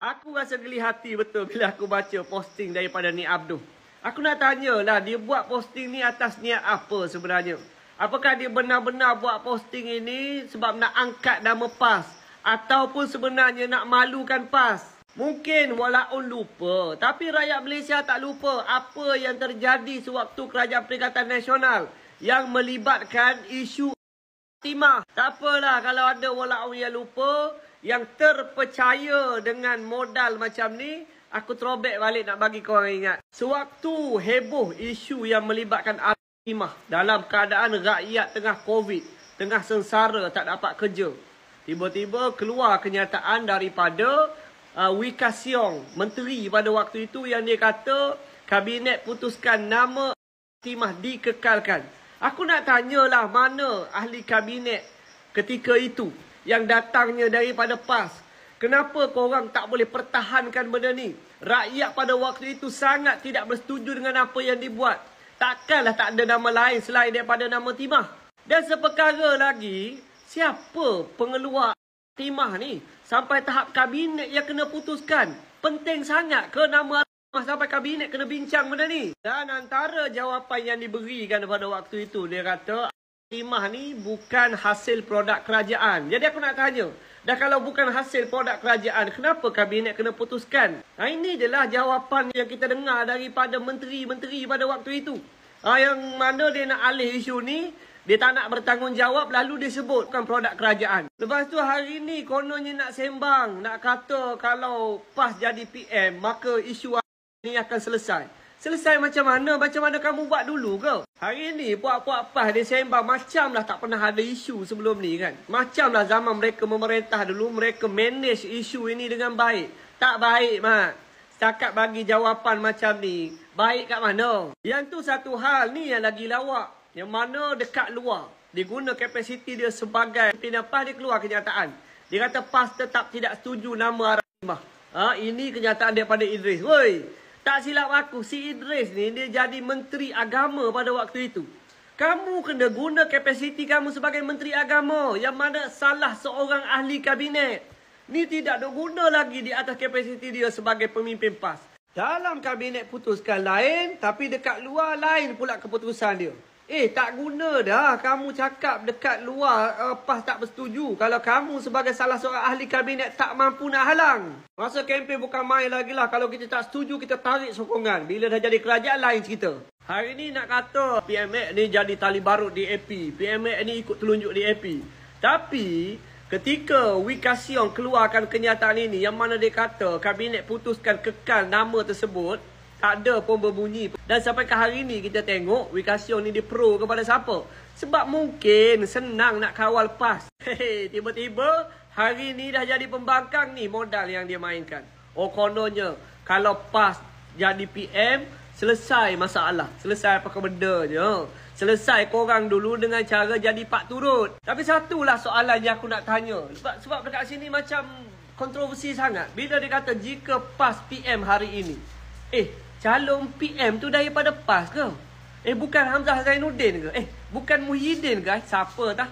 Aku rasa geli hati betul bila aku baca posting daripada Nik Abdul. Aku nak tanya lah, dia buat posting ni atas niat apa sebenarnya? Apakah dia benar-benar buat posting ini sebab nak angkat nama PAS? Ataupun sebenarnya nak malukan PAS? Mungkin walaupun lupa, tapi rakyat Malaysia tak lupa apa yang terjadi sewaktu Kerajaan Perikatan Nasional yang melibatkan isu timah. Tak apalah kalau ada walaupun yang lupa, yang terpercaya dengan modal macam ni, aku throwback balik nak bagi korang ingat. Sewaktu heboh isu yang melibatkan timah dalam keadaan rakyat tengah COVID, tengah sengsara tak dapat kerja, tiba-tiba keluar kenyataan daripada Wika Siong, menteri pada waktu itu, yang dia kata kabinet putuskan nama timah dikekalkan. Aku nak tanyalah, mana ahli kabinet ketika itu yang datangnya daripada PAS? Kenapa korang tak boleh pertahankan benda ni? Rakyat pada waktu itu sangat tidak bersetuju dengan apa yang dibuat. Takkanlah tak ada nama lain selain daripada nama timah. Dan seperkara lagi, siapa pengeluar timah ni? Sampai tahap kabinet yang kena putuskan. Penting sangat ke nama timah sampai kabinet kena bincang benda ni? Dan antara jawapan yang diberikan pada waktu itu, dia kata timah ni bukan hasil produk kerajaan. Jadi aku nak tanya, dah kalau bukan hasil produk kerajaan, kenapa kabinet kena putuskan? Ini adalah jawapan yang kita dengar daripada menteri-menteri pada waktu itu. Yang mana dia nak alih isu ni, dia tak nak bertanggungjawab, lalu dia sebut bukan produk kerajaan. Lepas tu hari ni kononnya nak sembang, nak kata kalau PAS jadi PM, maka isu ni akan selesai. Selesai macam mana? Macam mana kamu buat dulu ke? Hari ni puak-puak PAS dia sembang macamlah tak pernah ada isu sebelum ni kan. Macamlah zaman mereka memerintah dulu, mereka manage isu ini dengan baik. Tak baik, Mak. Setakat bagi jawapan macam ni, baik kat mana? Yang tu satu hal, ni yang lagi lawak. Yang mana dekat luar, dia guna kapasiti dia sebagai pimpinan PAS, dia keluar kenyataan. Dia kata PAS tetap tidak setuju nama arah timah. Ini kenyataan daripada Idris. Woi, tak silap aku, si Idris ni dia jadi menteri agama pada waktu itu. Kamu kena guna kapasiti kamu sebagai menteri agama, yang mana salah seorang ahli kabinet. Ni tidak ada guna lagi di atas kapasiti dia sebagai pemimpin PAS. Dalam kabinet putuskan lain, tapi dekat luar lain pula keputusan dia. Tak guna dah kamu cakap dekat luar PAS tak bersetuju kalau kamu sebagai salah seorang ahli kabinet tak mampu nak halang. Masa kempen bukan main lagi lah. Kalau kita tak setuju, kita tarik sokongan. Bila dah jadi kerajaan, lain cerita. Hari ni nak kata PMX ni jadi tali barut di AP, PMX ni ikut telunjuk di AP. Tapi ketika Wika Siong keluarkan kenyataan ini, yang mana dia kata kabinet putuskan kekal nama tersebut, tak ada pun berbunyi. Dan sampai ke hari ni kita tengok Wika Siong ni dia pro kepada siapa? Sebab mungkin senang nak kawal PAS. Tiba-tiba hari ni dah jadi pembangkang ni modal yang dia mainkan. Kononnya kalau PAS jadi PM, selesai masalah. Selesai apa benda je. Selesai korang dulu dengan cara jadi pak turut. Tapi satulah soalan yang aku nak tanya. Sebab dekat sini macam kontroversi sangat. Bila dia kata jika PAS PM hari ini, calon PM tu daripada PAS ke? Bukan Hamzah Zainuddin ke? Bukan Muhyiddin ke? Siapa tah?